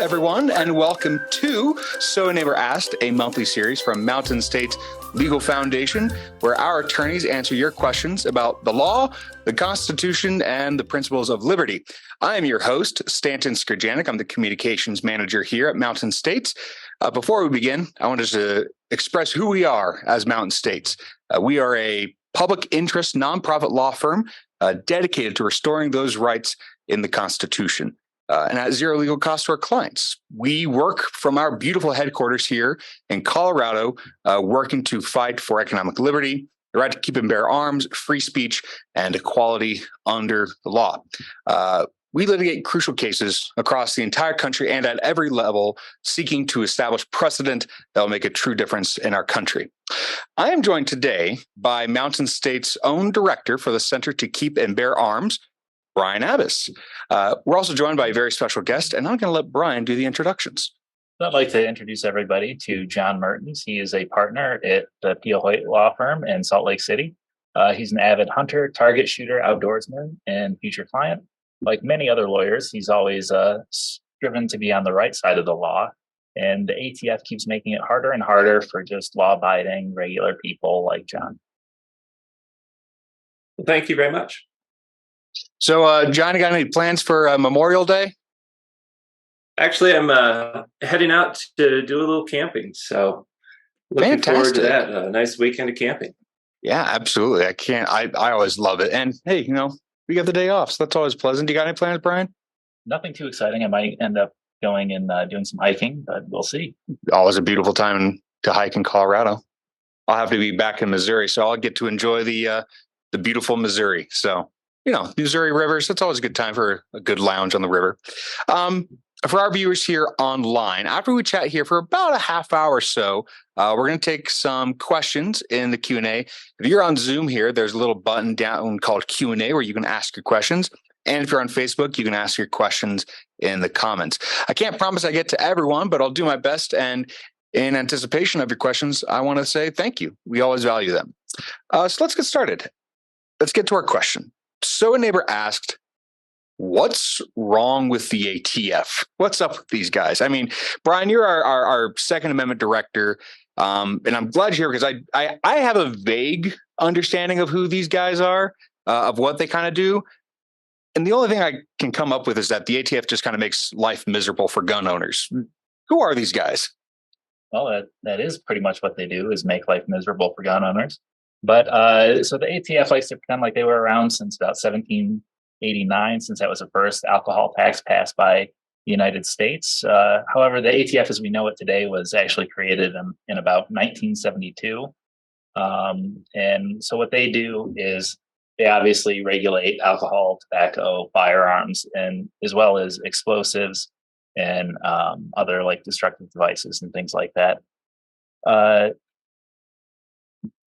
everyone, and welcome to So Neighbor Asked, a monthly series from Mountain State's Legal Foundation, where our attorneys answer your questions about the law, the Constitution, and the principles of liberty. I am your host, Stanton Skrjanik. I'm the communications manager here at Mountain States. Before we begin, I wanted to express who we are as Mountain States. We are a public interest nonprofit law firm dedicated to restoring those rights in the Constitution. And at zero legal cost to our clients. We work from our beautiful headquarters here in Colorado, working to fight for economic liberty, the right to keep and bear arms, free speech, and equality under the law. We litigate crucial cases across the entire country and at every level, seeking to establish precedent that will make a true difference in our country. I am joined today by Mountain State's own director for the Center to Keep and Bear Arms, Brian Abbas. We're also joined by a very special guest, and I'm going to let Brian do the introductions. I'd like to introduce everybody to John Mertens. He is a partner at the Pia Hoyt law firm in Salt Lake City. He's an avid hunter, target shooter, outdoorsman, and future client. Like many other lawyers, he's always striven to be on the right side of the law. And the ATF keeps making it harder and harder for just law-abiding, regular people like John. Well, thank you very much. So, John, you got any plans for Memorial Day? Actually, I'm heading out to do a little camping. So looking forward to that. A nice weekend of camping. Yeah, absolutely. I always love it. And hey, we got the day off, so that's always pleasant. Do you got any plans, Brian? Nothing too exciting. I might end up going and doing some hiking, but we'll see. Always a beautiful time to hike in Colorado. I'll have to be back in Missouri, so I'll get to enjoy the beautiful Missouri. So, Missouri rivers, it's always a good time for a good lounge on the river. For our viewers here online, after we chat here for about a half hour or so, we're going to take some questions in the Q&A. If you're on Zoom here, there's a little button down called Q&A where you can ask your questions. And if you're on Facebook, you can ask your questions in the comments. I can't promise I get to everyone, but I'll do my best. And in anticipation of your questions, I want to say thank you. We always value them. So let's get started. Let's get to our question. So a neighbor asked, what's wrong with the ATF? What's up with these guys? I mean, Brian, you're our Second Amendment director, and I'm glad you're here because I have a vague understanding of who these guys are, of what they kind of do. And the only thing I can come up with is that the ATF just kind of makes life miserable for gun owners. Who are these guys? Well, that is pretty much what they do, is make life miserable for gun owners. But so the ATF likes to pretend like they were around since about 1789, since that was the first alcohol tax passed by the United States. However, the ATF as we know it today was actually created in about 1972. And so what they do is they obviously regulate alcohol, tobacco, firearms, and as well as explosives and other like destructive devices and things like that.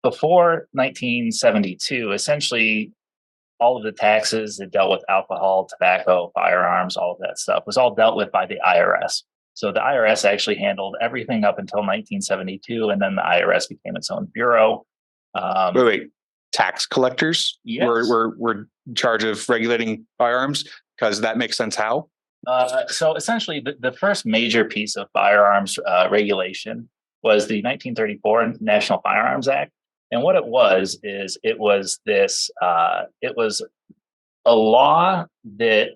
Before 1972, essentially all of the taxes that dealt with alcohol, tobacco, firearms, all of that stuff was all dealt with by the IRS. So the IRS actually handled everything up until 1972, and then the IRS became its own bureau. Wait. Tax collectors were in charge of regulating firearms? Because that makes sense. How? So essentially, the first major piece of firearms regulation was the 1934 National Firearms Act. And what it was is it was a law that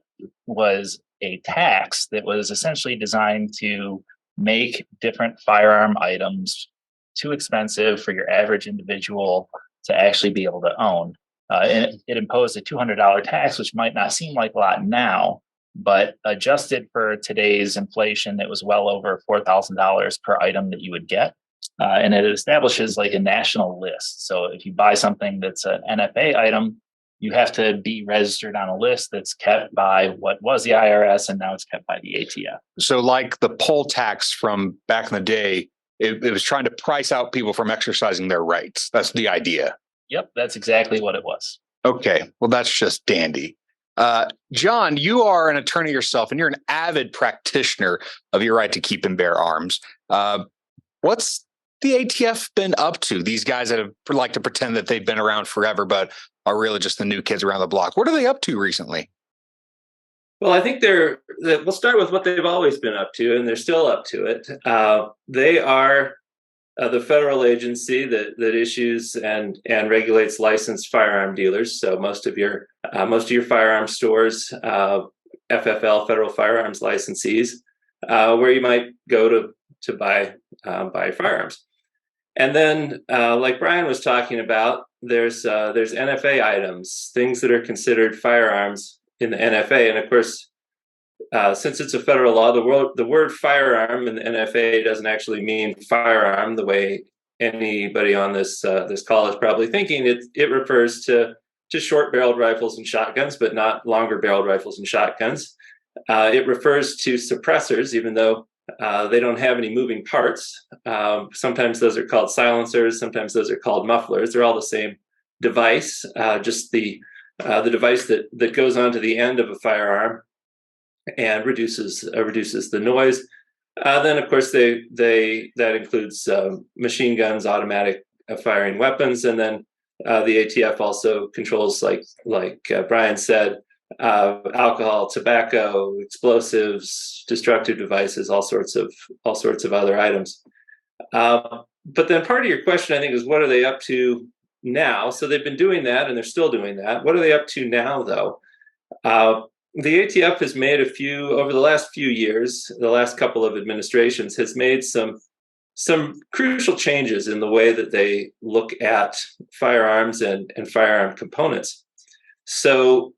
was a tax that was essentially designed to make different firearm items too expensive for your average individual to actually be able to own. And it imposed a $200 tax, which might not seem like a lot now, but adjusted for today's inflation, it was well over $4,000 per item that you would get. And it establishes like a national list. So if you buy something that's an NFA item, you have to be registered on a list that's kept by what was the IRS, and now it's kept by the ATF. So like the poll tax from back in the day, it was trying to price out people from exercising their rights. That's the idea. Yep, that's exactly what it was. Okay, well, that's just dandy. John, you are an attorney yourself, and you're an avid practitioner of your right to keep and bear arms. What's the ATF been up to? These guys that like to pretend that they've been around forever, but are really just the new kids around the block. What are they up to recently? Well, I think we'll start with what they've always been up to, and they're still up to it. They are the federal agency that issues and regulates licensed firearm dealers. So most of your firearm stores, FFL, federal firearms licensees, where you might go to buy firearms. And then, like Brian was talking about, there's NFA items, things that are considered firearms in the NFA, and of course, since it's a federal law, the word firearm in the NFA doesn't actually mean firearm the way anybody on this call is probably thinking. It refers to short-barreled rifles and shotguns, but not longer-barreled rifles and shotguns. It refers to suppressors, even though they don't have any moving parts. Sometimes those are called silencers. Sometimes those are called mufflers. They're all the same device, just the device that goes onto the end of a firearm and reduces the noise. Then, of course, that includes machine guns, automatic firing weapons, and then the ATF also controls, like Brian said, alcohol, tobacco, explosives, destructive devices, all sorts of other items. But then part of your question, I think, is what are they up to now? So they've been doing that, and they're still doing that. What are they up to now, though? The ATF has made over the last few years, the last couple of administrations, has made some crucial changes in the way that they look at firearms and firearm components. So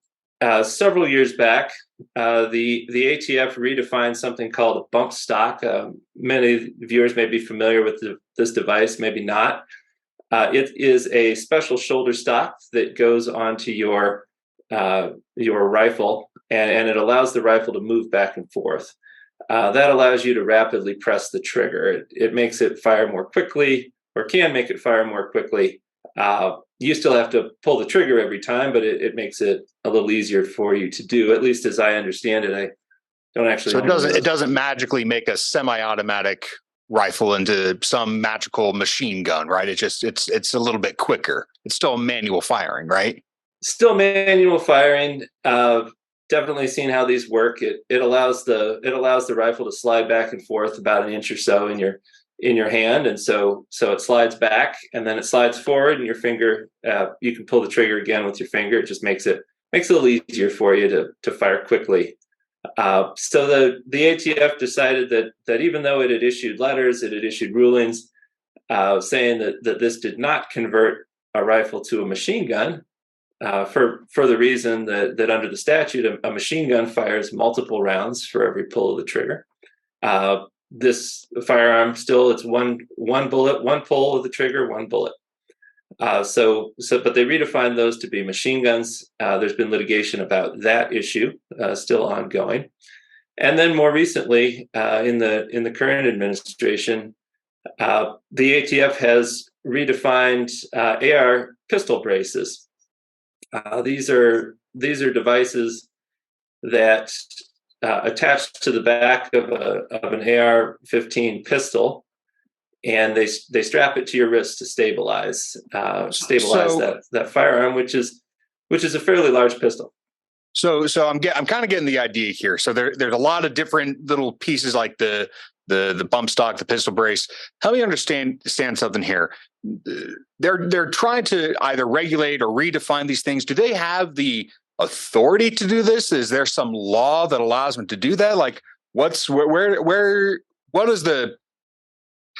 several years back, the ATF redefined something called a bump stock. Many viewers may be familiar with this device, maybe not. It is a special shoulder stock that goes onto your rifle, and it allows the rifle to move back and forth. That allows you to rapidly press the trigger. It makes it fire more quickly, or can make it fire more quickly. You still have to pull the trigger every time, but it makes it a little easier for you to do, at least as I understand it. I don't actually. So it doesn't magically make a semi-automatic rifle into some magical machine gun, right? It's a little bit quicker. It's still manual firing, right? Still manual firing. Definitely seen how these work. It allows the rifle to slide back and forth about an inch or so in your hand, and so it slides back and then it slides forward, and your finger, you can pull the trigger again with your finger. It just makes it a little easier for you to fire quickly. So the ATF decided that even though it had issued letters, it had issued rulings saying that this did not convert a rifle to a machine gun. For the reason that under the statute, a machine gun fires multiple rounds for every pull of the trigger. This firearm still, it's one bullet, one pull of the trigger, one bullet. But they redefined those to be machine guns. There's been litigation about that issue, still ongoing. And then more recently, in the current administration, the ATF has redefined AR pistol braces. These are devices that attach to the back of an AR-15 pistol, and they strap it to your wrist to stabilize that firearm, which is a fairly large pistol. So I'm kind of getting the idea here. So there's a lot of different little pieces, like the bump stock, the pistol brace. Help me understand something here. They're trying to either regulate or redefine these things. Do they have the authority to do this? Is there some law that allows them to do that? Like, how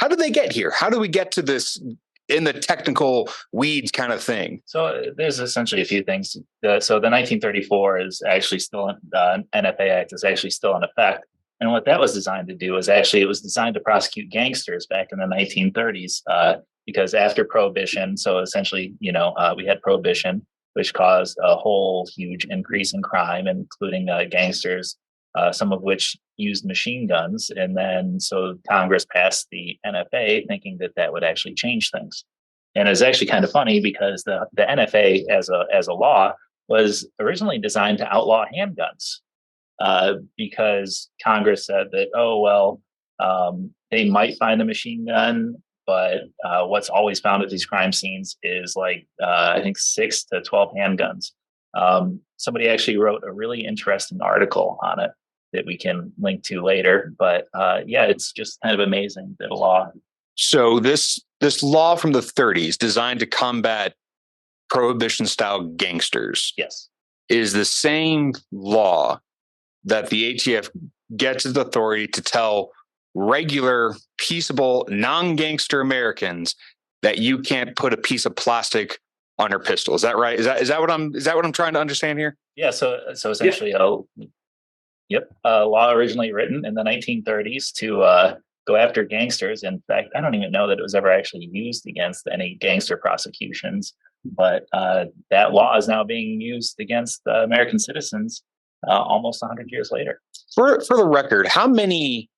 did they get here? How do we get to this in the technical weeds kind of thing? So there's essentially a few things. So the 1934 is actually still, NFA Act is actually still in effect. And what that was designed to do is it was designed to prosecute gangsters back in the 1930s, because after Prohibition, so essentially, we had Prohibition, which caused a whole huge increase in crime, including gangsters, some of which used machine guns. And then so Congress passed the NFA thinking that would actually change things. And it's actually kind of funny because the NFA as a law was originally designed to outlaw handguns. Because Congress said that, they might find a machine gun, but what's always found at these crime scenes is I think 6 to 12 handguns. somebody actually wrote a really interesting article on it that we can link to later. But yeah, it's just kind of amazing that a law. So this law from the 30s designed to combat prohibition style gangsters Yes. is the same law that the ATF gets its authority to tell regular, peaceable, non-gangster Americans that you can't put a piece of plastic on your pistol. Is that right? Is that what I'm trying to understand here? Yeah. So essentially, a law originally written in the 1930s to go after gangsters. In fact, I don't even know that it was ever actually used against any gangster prosecutions, but that law is now being used against American citizens almost 100 years later. For the record, how many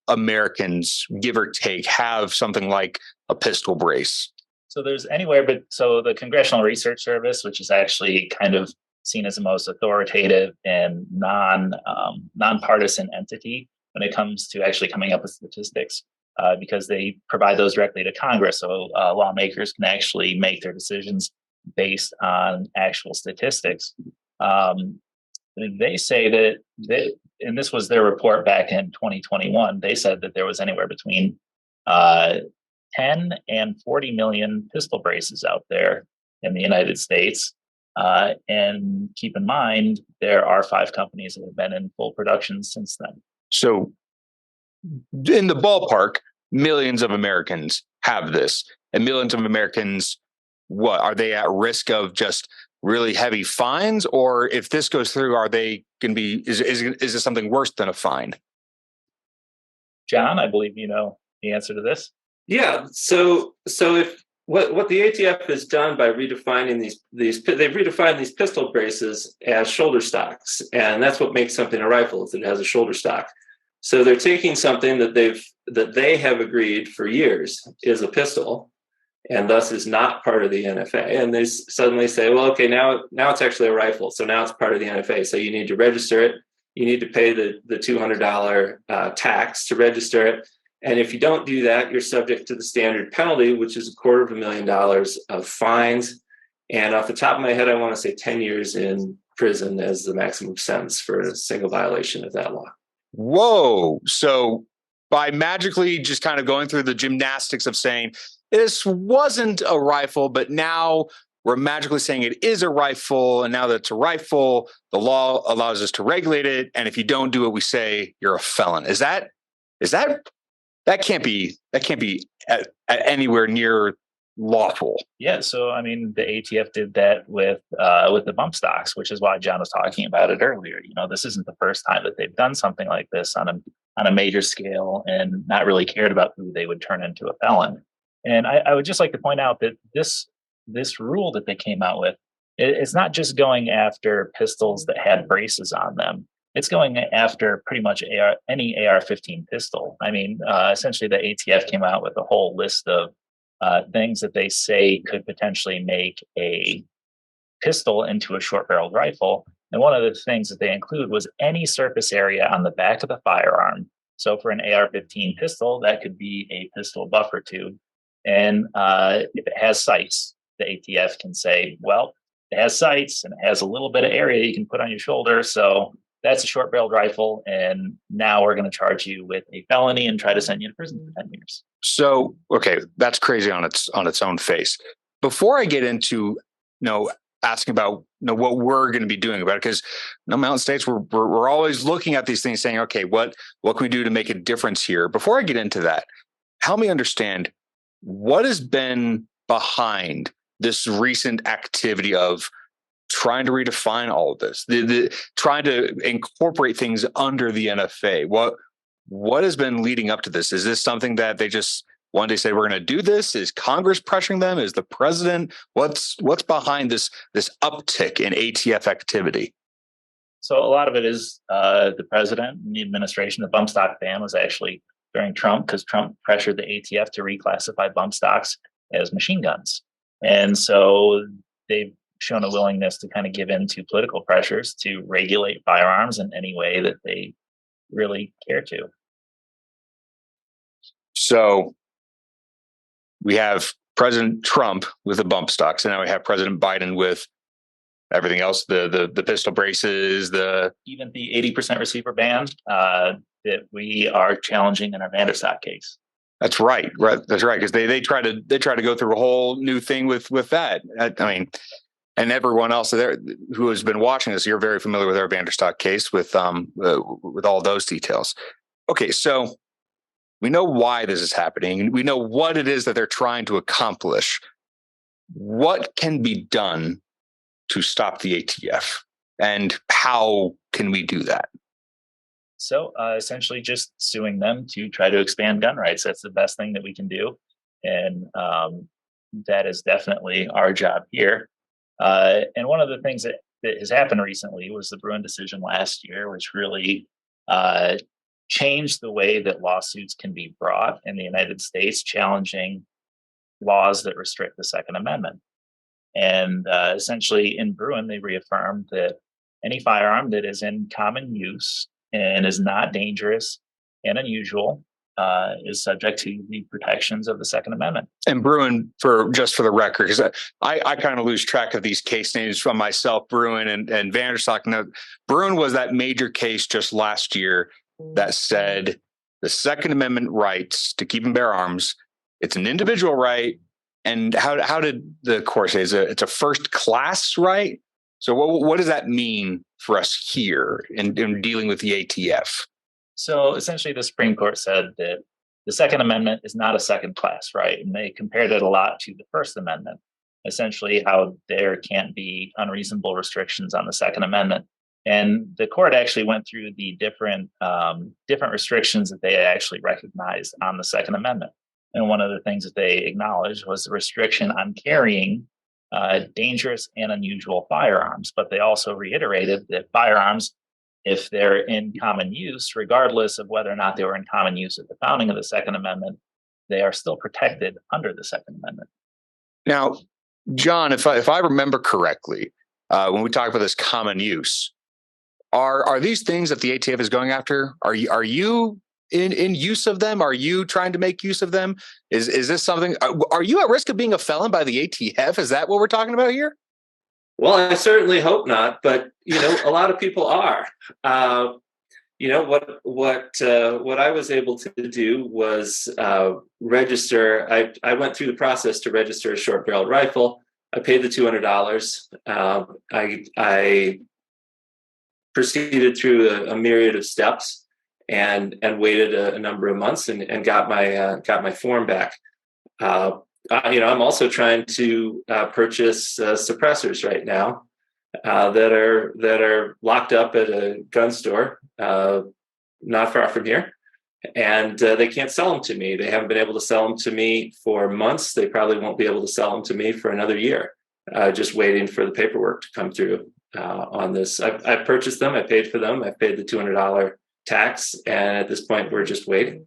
Americans, give or take, have something like a pistol brace? So there's anywhere, but so the Congressional Research Service, which is actually kind of seen as the most authoritative and nonpartisan entity when it comes to actually coming up with statistics, because they provide those directly to Congress, so lawmakers can actually make their decisions based on actual statistics. They say that, and this was their report back in 2021, they said that there was anywhere between 10 and 40 million pistol braces out there in the United States. And keep in mind, there are 5 companies that have been in full production since then. So in the ballpark, millions of Americans have this, and millions of Americans, what are they at risk of just really heavy fines? Or if this goes through, are they going to be, is this something worse than a fine? John, I believe you know the answer to this. Yeah. So if what the ATF has done by redefining they've redefined these pistol braces as shoulder stocks, and that's what makes something a rifle, is that it has a shoulder stock. So they're taking something that they have agreed for years is a pistol, and thus is not part of the NFA, and they suddenly say, well, okay, now it's actually a rifle, so now it's part of the NFA. So you need to register it. You need to pay the $200 tax to register it. And if you don't do that, you're subject to the standard penalty, which is $250,000 of fines. And off the top of my head, I want to say 10 years in prison as the maximum sentence for a single violation of that law. Whoa. So by magically just kind of going through the gymnastics of saying this wasn't a rifle, but now we're magically saying it is a rifle. And now that it's a rifle, the law allows us to regulate it. And if you don't do it, we say you're a felon. That can't be at anywhere near lawful. Yeah, so I mean, the ATF did that with the bump stocks, which is why John was talking about it earlier. You know, this isn't the first time that they've done something like this on a major scale and not really cared about who they would turn into a felon. And I would just like to point out that this rule that they came out with, it's not just going after pistols that had braces on them. It's going after pretty much any AR-15 pistol. I mean, essentially, the ATF came out with a whole list of things that they say could potentially make a pistol into a short-barreled rifle. And one of the things that they include was any surface area on the back of the firearm. So for an AR-15 pistol, that could be a pistol buffer tube. And if it has sights, the ATF can say, well, it has sights and it has a little bit of area you can put on your shoulder. So that's a short-barreled rifle, and now we're going to charge you with a felony and try to send you to prison for 10 years. So, okay, that's crazy on its own face. Before I get into, asking about what we're going to be doing about it, because Mountain States, we're always looking at these things, saying, okay, what can we do to make a difference here? Before I get into that, help me understand what has been behind this recent activity of trying to redefine all of this, trying to incorporate things under the NFA. What has been leading up to this? Is this something that they just one day say we're going to do this? Is Congress pressuring them? Is the president? What's behind this uptick in ATF activity? So a lot of it is the president and the administration. The bump stock ban was actually during Trump, because Trump pressured the ATF to reclassify bump stocks as machine guns. And so they've shown a willingness to kind of give in to political pressures to regulate firearms in any way that they really care to. So we have President Trump with the bump stocks, and now we have President Biden with Everything else, the pistol braces, Even the 80% receiver ban that we are challenging in our Vanderstock case. That's right. That's right. Because they try to go through a whole new thing with that. I mean, and everyone else there who has been watching this, you're very familiar with our Vanderstock case with all those details. Okay, so we know why this is happening. We know what it is that they're trying to accomplish. What can be done to stop the ATF, and how can we do that? So essentially just suing them to try to expand gun rights. That's the best thing that we can do. And that is definitely our job here. And one of the things that has happened recently was the Bruin decision last year, which really changed the way that lawsuits can be brought in the United States, challenging laws that restrict the Second Amendment. And essentially in Bruin, they reaffirmed that any firearm that is in common use and is not dangerous and unusual is subject to the protections of the Second Amendment. And Bruin, for the record, because I kind of lose track of these case names from myself, Bruin and Vanderstock. No, Bruin was that major case just last year that said the Second Amendment rights to keep and bear arms, it's an individual right. And how did the court say it's a first class right? So what does that mean for us here in dealing with the ATF? So essentially, the Supreme Court said that the Second Amendment is not a second class right, and they compared it a lot to the First Amendment. Essentially, how there can't be unreasonable restrictions on the Second Amendment, and the court actually went through the different restrictions that they actually recognized on the Second Amendment. And one of the things that they acknowledged was the restriction on carrying dangerous and unusual firearms. But they also reiterated that firearms, if they're in common use, regardless of whether or not they were in common use at the founding of the Second Amendment, they are still protected under the Second Amendment. Now, John, if I remember correctly, when we talk about this common use, are these things that the ATF is going after? Are you in use of them? Are you trying to make use of them? Is this something? Are you at risk of being a felon by the ATF? Is that what we're talking about here? Well, I certainly hope not, but a lot of people are. What I was able to do was register. I went through the process to register a short-barreled rifle. I paid the $200. I proceeded through a myriad of steps and waited a number of months and got my form back. I'm also trying to purchase suppressors right now that are locked up at a gun store not far from here, and they can't sell them to me. They haven't been able to sell them to me for months. They probably won't be able to sell them to me for another year. Just waiting for the paperwork to come through on this. I've purchased them. I paid for them. I paid the $200 tax, and at this point, we're just waiting.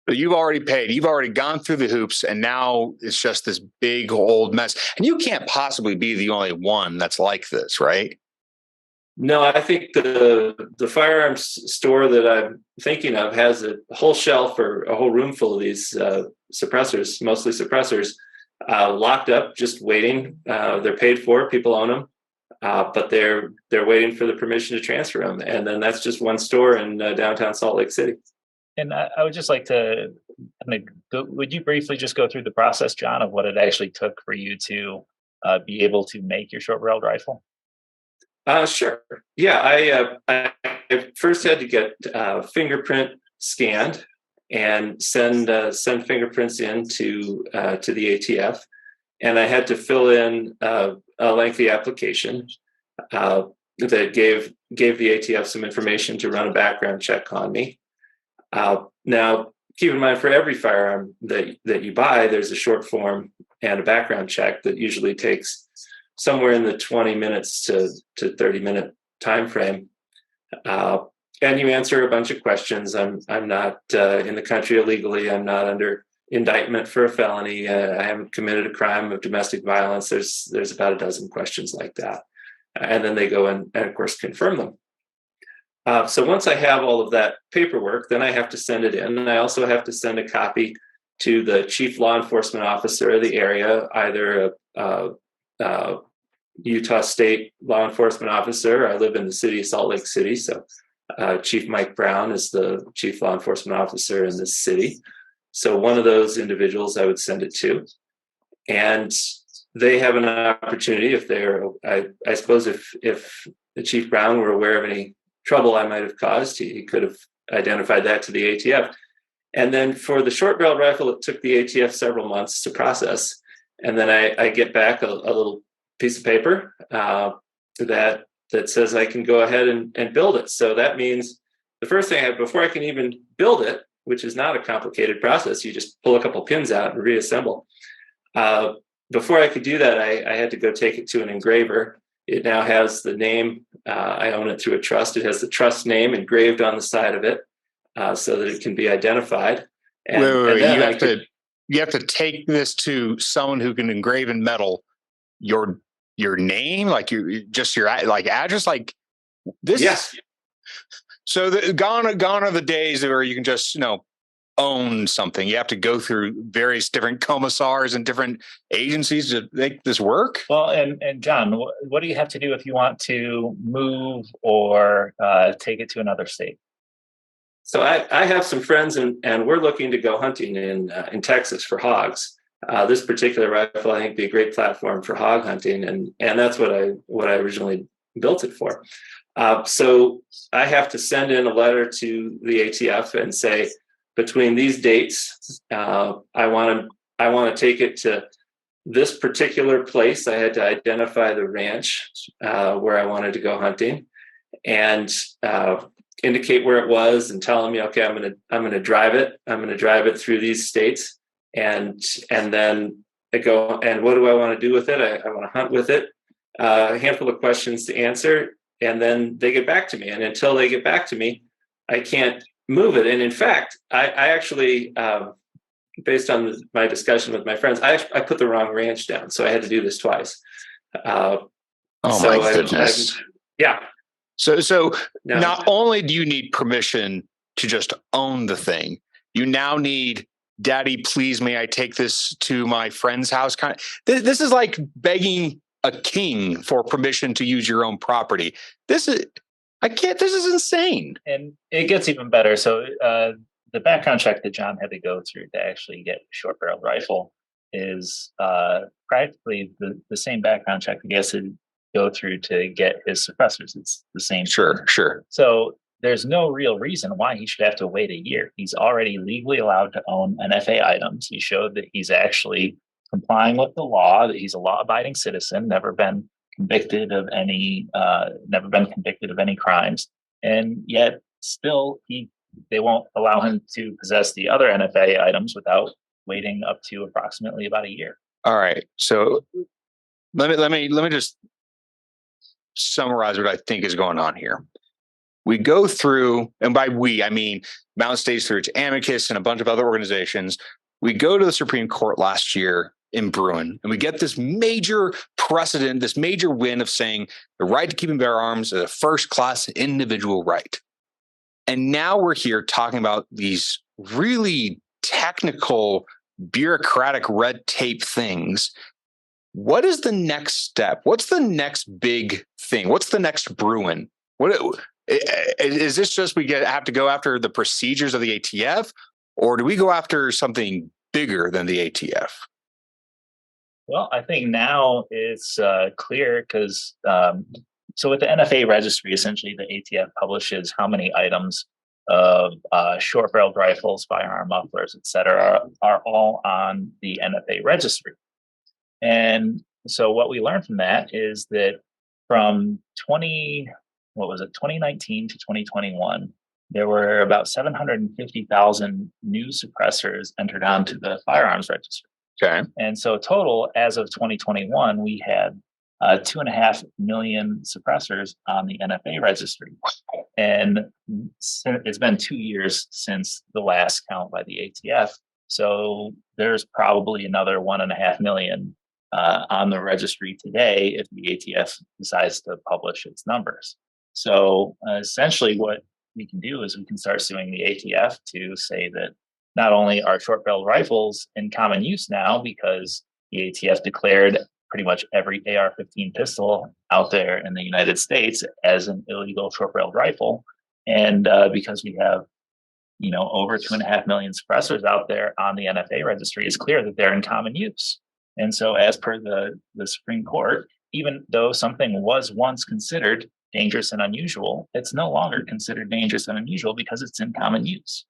But you've already paid. You've already gone through the hoops, and now it's just this big old mess. And you can't possibly be the only one that's like this, right? No, I think the firearms store that I'm thinking of has a whole shelf or a whole room full of these suppressors, mostly suppressors, locked up, just waiting. They're paid for. People own them. But they're waiting for the permission to transfer them. And then that's just one store in downtown Salt Lake City. And I would just like to, would you briefly just go through the process, John, of what it actually took for you to be able to make your short-barreled rifle? Sure. Yeah, I first had to get fingerprint scanned and send fingerprints in to the ATF. And I had to fill in a lengthy application that gave the ATF some information to run a background check on me. Now, keep in mind, for every firearm that you buy, there's a short form and a background check that usually takes somewhere in the 20 minutes to 30-minute time frame. And you answer a bunch of questions. I'm not in the country illegally. I'm not under indictment for a felony. I haven't committed a crime of domestic violence. There's about a dozen questions like that. And then they go and of course, confirm them. So once I have all of that paperwork, then I have to send it in. And I also have to send a copy to the chief law enforcement officer of the area, either Utah State law enforcement officer. I live in the city of Salt Lake City, so Chief Mike Brown is the chief law enforcement officer in this city. So one of those individuals I would send it to, and they have an opportunity if they're, I suppose if the Chief Brown were aware of any trouble I might have caused, he could have identified that to the ATF. And then for the short barrel rifle, it took the ATF several months to process. And then I get back a little piece of paper that says I can go ahead and build it. So that means the first thing before I can even build it, which is not a complicated process, you just pull a couple pins out and reassemble. Before I could do that, I had to go take it to an engraver. It now has the name. I own it through a trust. It has the trust name engraved on the side of it so that it can be identified. And, wait. You have to take this to someone who can engrave in metal your name, like your address, like this. Yes. So gone are the days where you can just own something. You have to go through various different commissars and different agencies to make this work. Well, and John, what do you have to do if you want to move or take it to another state? So I have some friends and we're looking to go hunting in Texas for hogs. This particular rifle, I think, be a great platform for hog hunting, and that's what I originally built it for. So I have to send in a letter to the ATF and say, between these dates, I want to take it to this particular place. I had to identify the ranch where I wanted to go hunting, and indicate where it was, and tell them, okay, I'm gonna drive it. I'm gonna drive it through these states, and then I go, and what do I want to do with it? I want to hunt with it. A handful of questions to answer, and then they get back to me. And until they get back to me, I can't move it. And in fact, I actually, based on my discussion with my friends, I put the wrong ranch down, so I had to do this twice. My goodness! Yeah. So no. Not only do you need permission to just own the thing, you now need, Daddy, please, may I take this to my friend's house? This is like begging a king for permission to use your own property. This is insane. And it gets even better. So the background check that John had to go through to actually get a short barrel rifle is practically the same background check that he has to go through to get his suppressors. It's the same. Sure. So there's no real reason why he should have to wait a year. He's already legally allowed to own NFA items. He showed that he's actually complying with the law, that he's a law-abiding citizen, never been convicted of any crimes, and yet still they won't allow him to possess the other NFA items without waiting up to approximately about a year. All right, so let me just summarize what I think is going on here. We go through, and by we, I mean Mountain States through its Amicus and a bunch of other organizations. We go to the Supreme Court last year in Bruin, and we get this major precedent, this major win of saying the right to keep and bear arms is a first-class individual right. And now we're here talking about these really technical, bureaucratic red tape things. What is the next step? What's the next big thing? What's the next Bruin? What is this? Just have to go after the procedures of the ATF, or do we go after something bigger than the ATF? Well, I think now it's clear because so with the NFA registry, essentially the ATF publishes how many items of short-barreled rifles, firearm mufflers, etc., are all on the NFA registry. And so what we learned from that is that from 2019 to 2021, there were about 750,000 new suppressors entered onto the firearms registry. Okay. And so total, as of 2021, we had 2.5 million suppressors on the NFA registry. And it's been 2 years since the last count by the ATF. So there's probably another 1.5 million on the registry today if the ATF decides to publish its numbers. So essentially what we can do is we can start suing the ATF to say that not only are short-barreled rifles in common use now because the ATF declared pretty much every AR-15 pistol out there in the United States as an illegal short-barreled rifle. And because we have, over 2.5 million suppressors out there on the NFA registry, it's clear that they're in common use. And so as per the Supreme Court, even though something was once considered dangerous and unusual, it's no longer considered dangerous and unusual because it's in common use.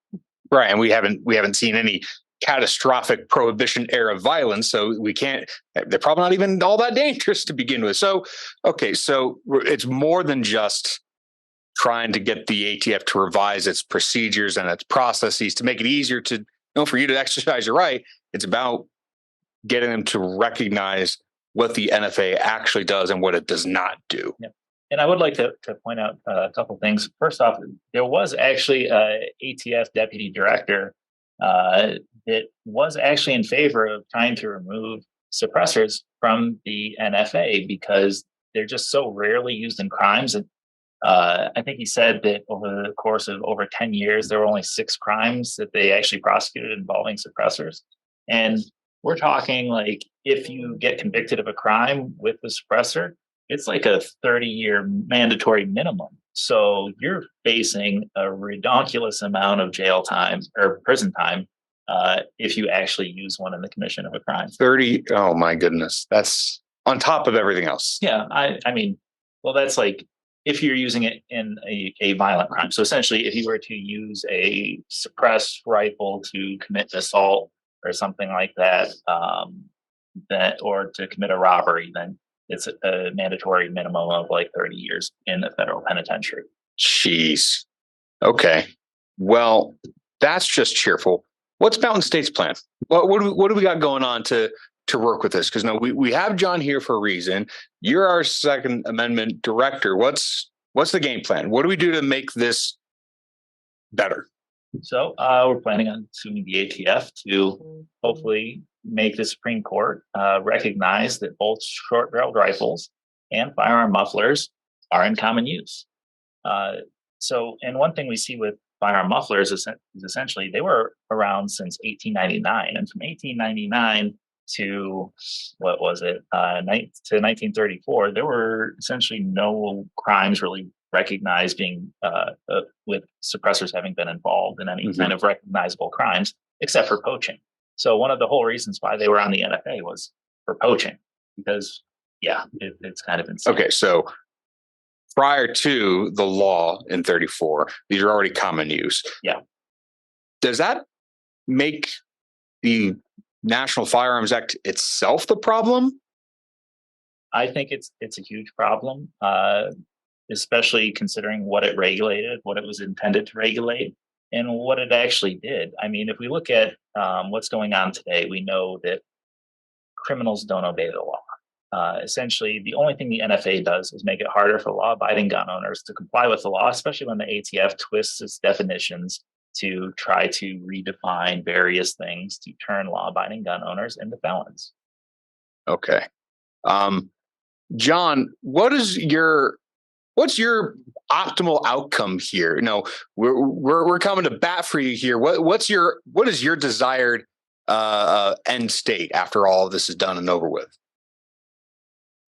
Right. And we haven't seen any catastrophic prohibition era violence. So they're probably not even all that dangerous to begin with. So, okay. So it's more than just trying to get the ATF to revise its procedures and its processes to make it easier for you to exercise your right. It's about getting them to recognize what the NFA actually does and what it does not do. Yep. And I would like to point out a couple of things. First off, there was actually a ATF deputy director that was actually in favor of trying to remove suppressors from the NFA because they're just so rarely used in crimes. And I think he said that over the course of over 10 years, there were only 6 crimes that they actually prosecuted involving suppressors. And we're talking like if you get convicted of a crime with the suppressor, it's like a 30-year mandatory minimum. So you're facing a redonkulous amount of jail time or prison time if you actually use one in the commission of a crime. 30. Oh my goodness. That's on top of everything else. Yeah. I mean, well, that's like if you're using it in a violent crime. So essentially, if you were to use a suppressed rifle to commit assault or something like that, or to commit a robbery, then it's a mandatory minimum of like 30 years in the federal penitentiary. Jeez. Okay. Well, that's just cheerful. What's Mountain State's plan? What do we got going on to work with this? Because we have John here for a reason. You're our Second Amendment director. What's the game plan? What do we do to make this better? So we're planning on suing the ATF to hopefully make the Supreme Court recognize that both short-barreled rifles and firearm mufflers are in common use. And one thing we see with firearm mufflers is essentially they were around since 1899, and from 1899 to what was it to 1934, there were essentially no crimes really recognized being with suppressors having been involved in any kind of recognizable crimes except for poaching. So one of the whole reasons why they were on the NFA was for poaching, because it's kind of insane. Okay, so prior to the law in 34, these are already common use. Yeah. Does that make the National Firearms Act itself the problem? I think it's a huge problem, especially considering what it regulated, what it was intended to regulate, and what it actually did. I mean, if we look at what's going on today, we know that criminals don't obey the law. Essentially, the only thing the NFA does is make it harder for law-abiding gun owners to comply with the law, especially when the ATF twists its definitions to try to redefine various things to turn law-abiding gun owners into felons. Okay. John, what's your optimal outcome here? We're coming to bat for you here. What is your desired end state after all of this is done and over with?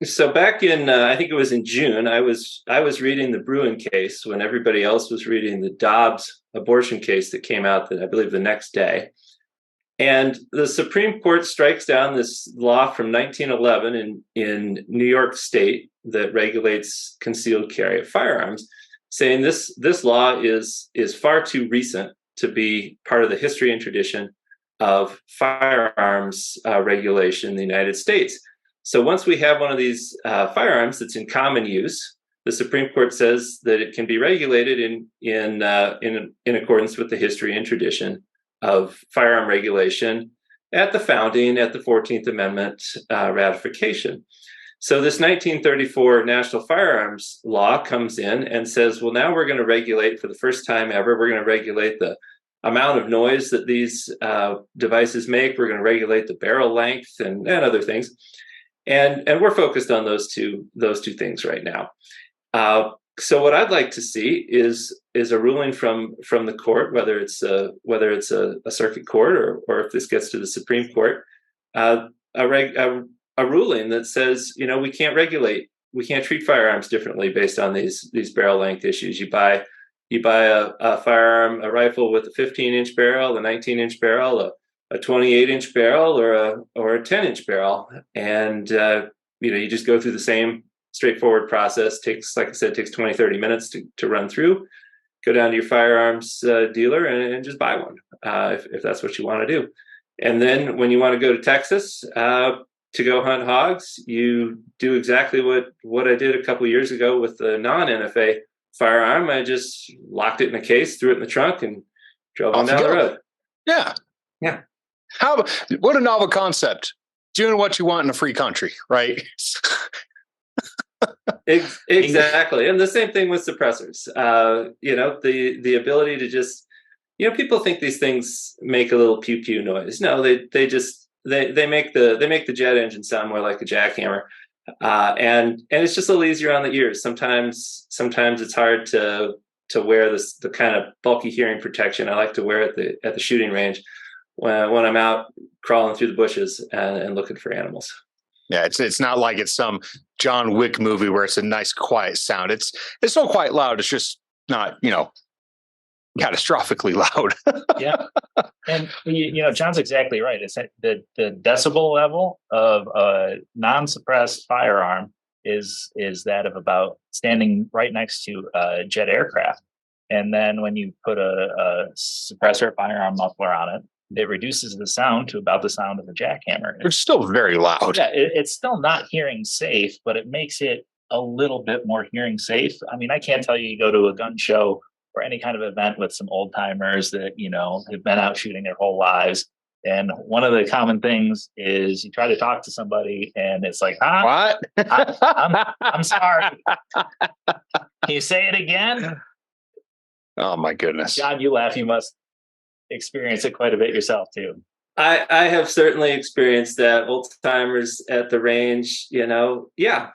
So back in, I think it was in June, I was reading the Bruin case when everybody else was reading the Dobbs abortion case that came out I believe the next day. And the Supreme Court strikes down this law from 1911 in New York State that regulates concealed carry of firearms, saying this law is far too recent to be part of the history and tradition of firearms regulation in the United States. So once we have one of these firearms that's in common use, the Supreme Court says that it can be regulated in accordance with the history and tradition of firearm regulation at the founding, at the 14th Amendment ratification. So this 1934 National Firearms Law comes in and says, well, now we're going to regulate for the first time ever, we're going to regulate the amount of noise that these devices make. We're going to regulate the barrel length and other things. And we're focused on those two things right now. So what I'd like to see is a ruling from the court, whether it's a circuit court or if this gets to the Supreme Court, a a ruling that says, we can't treat firearms differently based on these barrel length issues. You buy a firearm, a rifle with a 15-inch barrel, a 19-inch barrel, a 28-inch barrel, or a 10-inch barrel, and you just go through the same straightforward process. Like I said, takes 20, 30 minutes to run through. Go down to your firearms dealer and just buy one if that's what you want to do. And then when you want to go to Texas to go hunt hogs, you do exactly what I did a couple of years ago with the non-NFA firearm. I just locked it in a case, threw it in the trunk, and drove on down the road. Yeah. What a novel concept. Doing what you want in a free country, right? Exactly. And the same thing with suppressors. The ability to just, people think these things make a little pew pew noise. No, they make the jet engine sound more like a jackhammer. And it's just a little easier on the ears. Sometimes it's hard to wear the kind of bulky hearing protection I like to wear at the shooting range when I'm out crawling through the bushes and looking for animals. Yeah, it's not like it's some John Wick movie where it's a nice quiet sound. It's still quite loud. It's just not, catastrophically loud. Yeah. And John's exactly right. It's the decibel level of a non-suppressed firearm is that of about standing right next to a jet aircraft. And then when you put a suppressor firearm muffler on it, it reduces the sound to about the sound of a jackhammer. It's still very loud. Yeah, it's still not hearing safe, but it makes it a little bit more hearing safe. I mean, I can't tell you go to a gun show or any kind of event with some old timers that, have been out shooting their whole lives. And one of the common things is you try to talk to somebody and it's like, huh? What? I'm sorry. Can you say it again? Oh my goodness. John, you laugh. You must experience it quite a bit yourself too. I have certainly experienced that. Old timers at the range, nowadays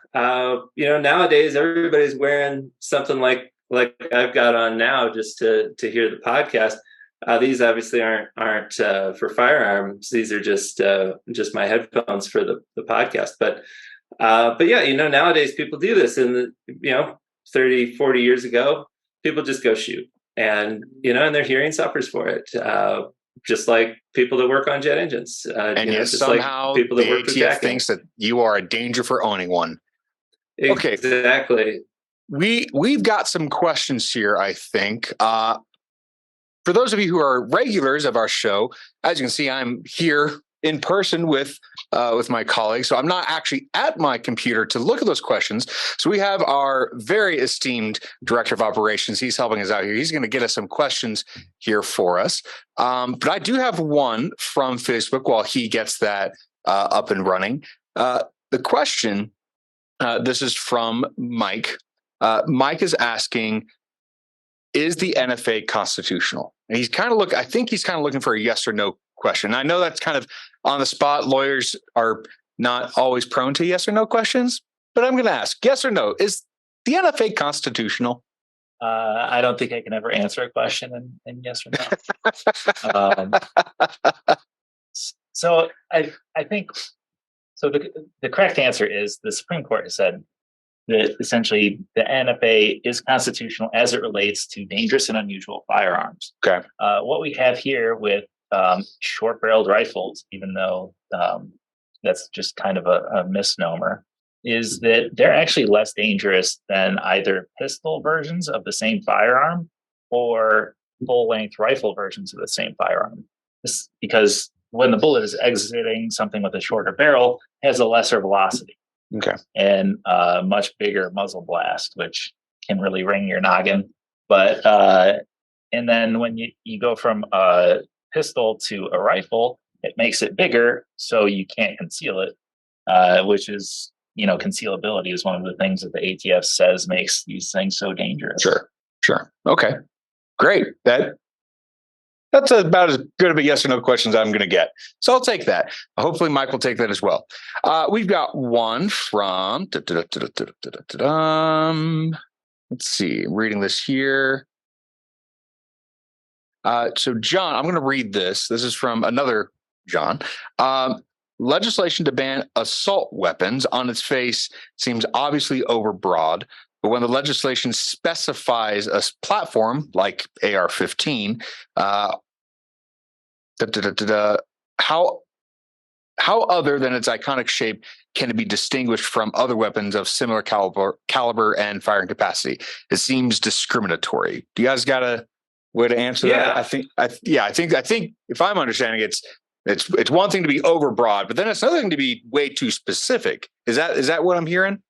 everybody's wearing something like I've got on now just to hear the podcast. These obviously aren't for firearms. These are just my headphones for the podcast. But yeah, nowadays people do this, and 30, 40 years ago, people just go shoot, and and their hearing suffers for it. Just like people that work on jet engines. And yet somehow like people that work ATF thinks that you are a danger for owning one. Okay. Exactly. We've got some questions here, I think. For those of you who are regulars of our show, as you can see, I'm here in person with my colleagues. So I'm not actually at my computer to look at those questions. So we have our very esteemed director of operations. He's helping us out here. He's going to get us some questions here for us. But I do have one from Facebook while he gets that up and running. The question, this is from Mike. Mike is asking, is the NFA constitutional? And he's kind of looking for a yes or no question. I know that's kind of on the spot. Lawyers are not always prone to yes or no questions, but I'm going to ask yes or no. Is the NFA constitutional? I don't think I can ever answer a question in yes or no. So I think so. The correct answer is the Supreme Court has said that essentially the NFA is constitutional as it relates to dangerous and unusual firearms. Okay. What we have here with short-barreled rifles, even though that's just kind of a misnomer, is that they're actually less dangerous than either pistol versions of the same firearm or full-length rifle versions of the same firearm. This, because when the bullet is exiting something with a shorter barrel, it has a lesser velocity. Okay. And a much bigger muzzle blast, which can really ring your noggin. But and then when you go from a pistol to a rifle, it makes it bigger, so you can't conceal it, which is, concealability is one of the things that the ATF says makes these things so dangerous. Sure. Okay, great. That's about as good of a yes or no question as I'm going to get. So I'll take that. Hopefully Mike will take that as well. We've got one from, let's see, I'm reading this here. So John, I'm going to read this. This is from another John. legislation to ban assault weapons on its face seems obviously overbroad, but when the legislation specifies a platform like AR-15, how other than its iconic shape can it be distinguished from other weapons of similar caliber and firing capacity? It seems discriminatory. Do you guys got a way to answer that? I think if I'm understanding, it's one thing to be overbroad, but then it's another thing to be way too specific. Is that what I'm hearing?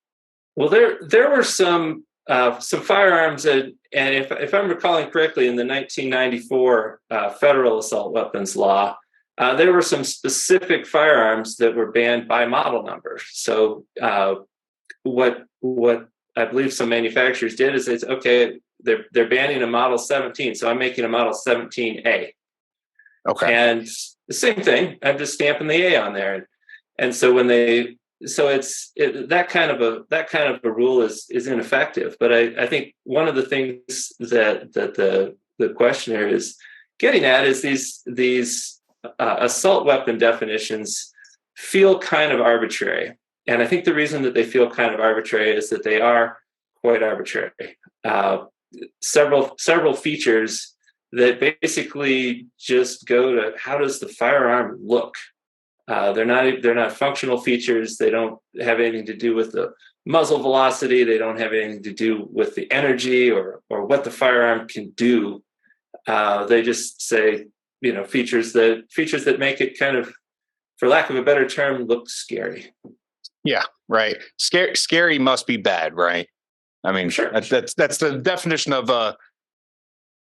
Well, there were some firearms, and if I'm recalling correctly, in the 1994 federal assault weapons law, there were some specific firearms that were banned by model number. So what I believe some manufacturers did is it's okay. They're banning a model 17, so I'm making a model 17A. Okay. And the same thing, I'm just stamping the A on there, and so when that kind of a rule is ineffective. But I think one of the things that the questioner is getting at is these assault weapon definitions feel kind of arbitrary, and I think the reason that they feel kind of arbitrary is that they are quite arbitrary. Several features that basically just go to how does the firearm look. They're not functional features. They don't have anything to do with the muzzle velocity. They don't have anything to do with the energy or what the firearm can do. They just say, features that make it kind of, for lack of a better term, look scary. Yeah, right. Scary must be bad, right? I mean, sure. That's the definition of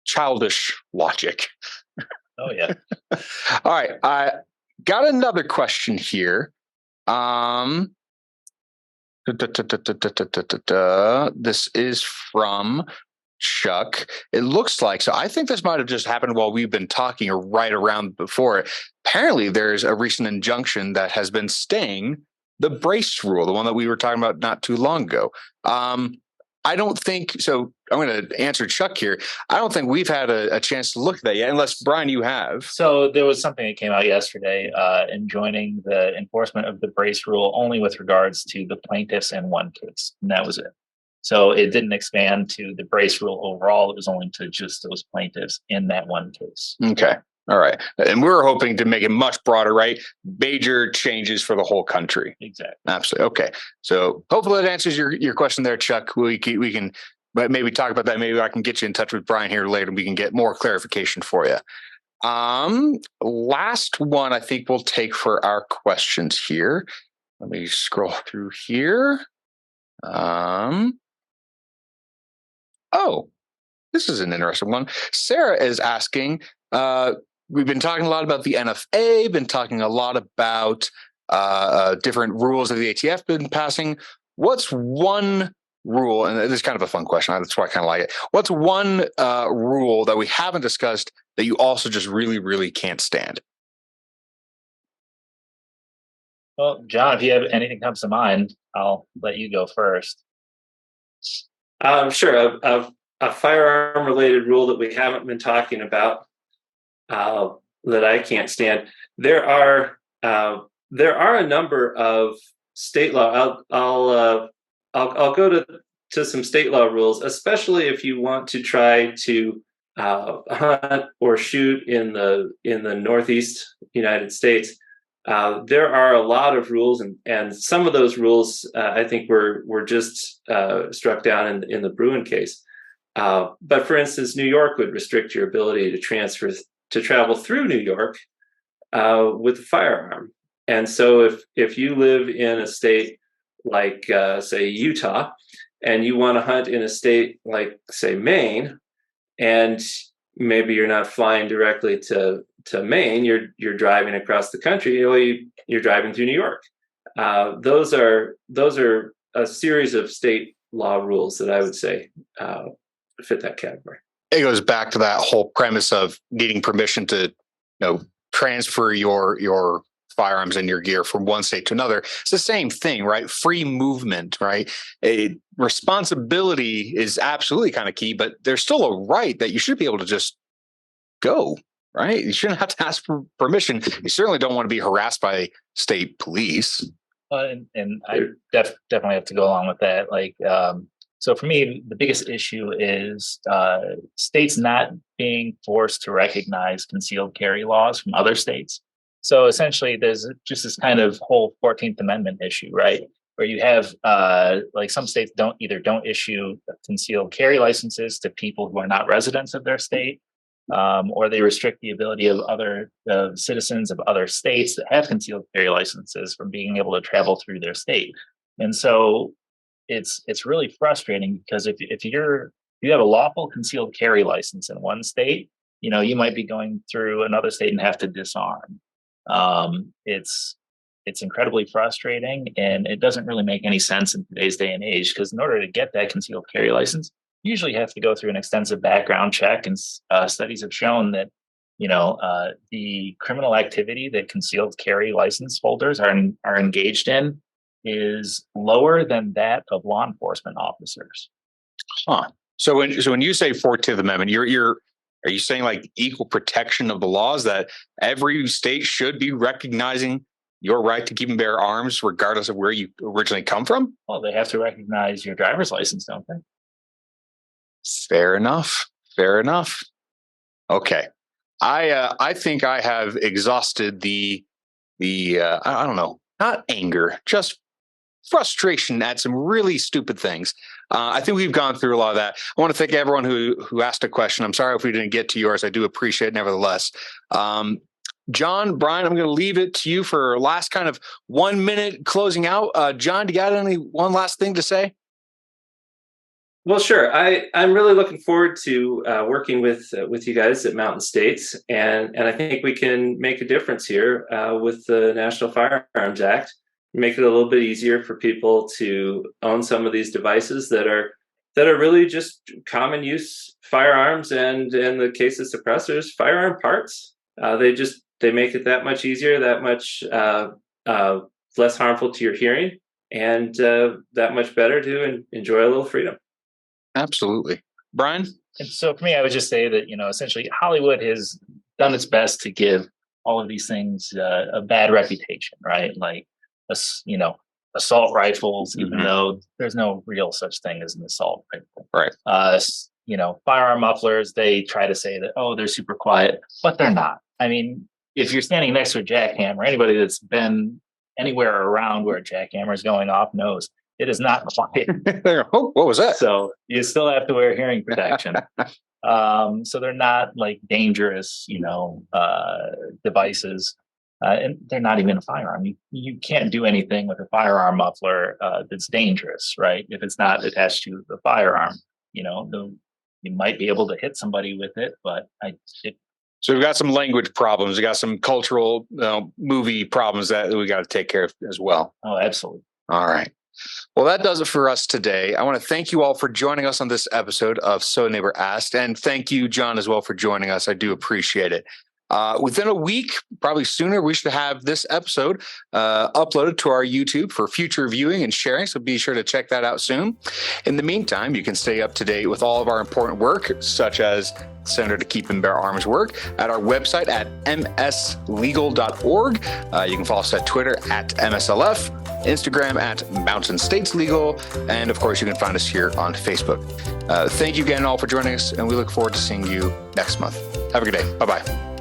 childish logic. Oh yeah. All right. I got another question here. This is from Chuck. It looks like, so I think this might have just happened while we've been talking or right around before it. Apparently there's a recent injunction that has been staying the brace rule, the one that we were talking about not too long ago. I don't think so. I'm going to answer Chuck here. I don't think we've had a chance to look at that yet, unless Brian, you have. So there was something that came out yesterday enjoining the enforcement of the brace rule only with regards to the plaintiffs in one case, and that was it. So it didn't expand to the brace rule overall. It was only to just those plaintiffs in that one case. Okay. All right. And we were hoping to make it much broader, right? Major changes for the whole country. Exactly. Absolutely. Okay. So hopefully that answers your question there, Chuck. We can maybe talk about that. Maybe I can get you in touch with Brian here later and we can get more clarification for you. Last one I think we'll take for our questions here. Let me scroll through here. Oh, this is an interesting one. Sarah is asking, we've been talking a lot about the NFA, been talking a lot about different rules that the ATF been passing. What's one rule, and this is kind of a fun question, that's why I kind of like it. What's one rule that we haven't discussed that you also just really, really can't stand? Well, John, if you have anything comes to mind, I'll let you go first. Sure. A firearm-related rule that we haven't been talking about that I can't stand. There are a number of state law. I'll go to some state law rules, especially if you want to try to hunt or shoot in the Northeast United States. There are a lot of rules, and some of those rules I think were just struck down in the Bruin case. But for instance, New York would restrict your ability to travel through New York with a firearm. And so if you live in a state like say Utah, and you want to hunt in a state like say Maine, and maybe you're not flying directly to Maine, you're driving across the country, you're driving through New York. Those are a series of state law rules that I would say fit that category. It goes back to that whole premise of needing permission to transfer your firearms and your gear from one state to another. It's the same thing, right? Free movement, right? A responsibility is absolutely kind of key, but there's still a right that you should be able to just go. right? You shouldn't have to ask for permission. You certainly don't want to be harassed by state police. And I definitely have to go along with that. Like, so for me, the biggest issue is states not being forced to recognize concealed carry laws from other states. So essentially, there's just this kind of whole 14th Amendment issue, right? Where you have like some states don't issue concealed carry licenses to people who are not residents of their state, or they restrict the ability of other citizens of other states that have concealed carry licenses from being able to travel through their state. And so it's really frustrating because if you have a lawful concealed carry license in one state, you might be going through another state and have to disarm. It's incredibly frustrating, and it doesn't really make any sense in today's day and age, because in order to get that concealed carry license, you usually have to go through an extensive background check, and studies have shown that the criminal activity that concealed carry license holders are engaged in is lower than that of law enforcement officers. Huh. So when you say 14th Amendment, are you saying like equal protection of the laws, that every state should be recognizing your right to keep and bear arms regardless of where you originally come from? Well, they have to recognize your driver's license, don't they? Fair enough. Okay. I think I have exhausted the I don't know, not anger, just frustration at some really stupid things. I think we've gone through a lot of that. I want to thank everyone who asked a question. I'm sorry if we didn't get to yours. I do appreciate it nevertheless. John, Brian, I'm going to leave it to you for last kind of 1 minute closing out. John, do you got one last thing to say? Well, sure. I'm really looking forward to working with you guys at Mountain States, and I think we can make a difference here with the National Firearms Act. Make it a little bit easier for people to own some of these devices that are really just common use firearms, and in the case of suppressors, firearm parts. They make it that much easier, that much less harmful to your hearing, and that much better to enjoy a little freedom. Absolutely. Brian? And so for me, I would just say that, essentially Hollywood has done its best to give all of these things a bad reputation, right? Like, assault rifles, even though there's no real such thing as an assault rifle. Right. Firearm mufflers, they try to say that, they're super quiet, but they're not. I mean, if you're standing next to a jackhammer, anybody that's been anywhere around where a jackhammer is going off knows it is not quiet. Oh, what was that? So you still have to wear hearing protection. So they're not like dangerous, devices. And they're not even a firearm. You can't do anything with a firearm muffler that's dangerous, right? If it's not attached to the firearm, you might be able to hit somebody with it, but So we've got some language problems. We got some cultural movie problems that we got to take care of as well. Oh, absolutely. All right. Well, that does it for us today. I want to thank you all for joining us on this episode of So Neighbor Asked. And thank you, John, as well, for joining us. I do appreciate it. Within a week, probably sooner, we should have this episode uploaded to our YouTube for future viewing and sharing. So be sure to check that out soon. In the meantime, you can stay up to date with all of our important work, such as Center to Keep and Bear Arms work, at our website at mslegal.org. You can follow us at Twitter at MSLF, Instagram at Mountain States Legal, and of course, you can find us here on Facebook. Thank you again all for joining us, and we look forward to seeing you next month. Have a good day. Bye-bye.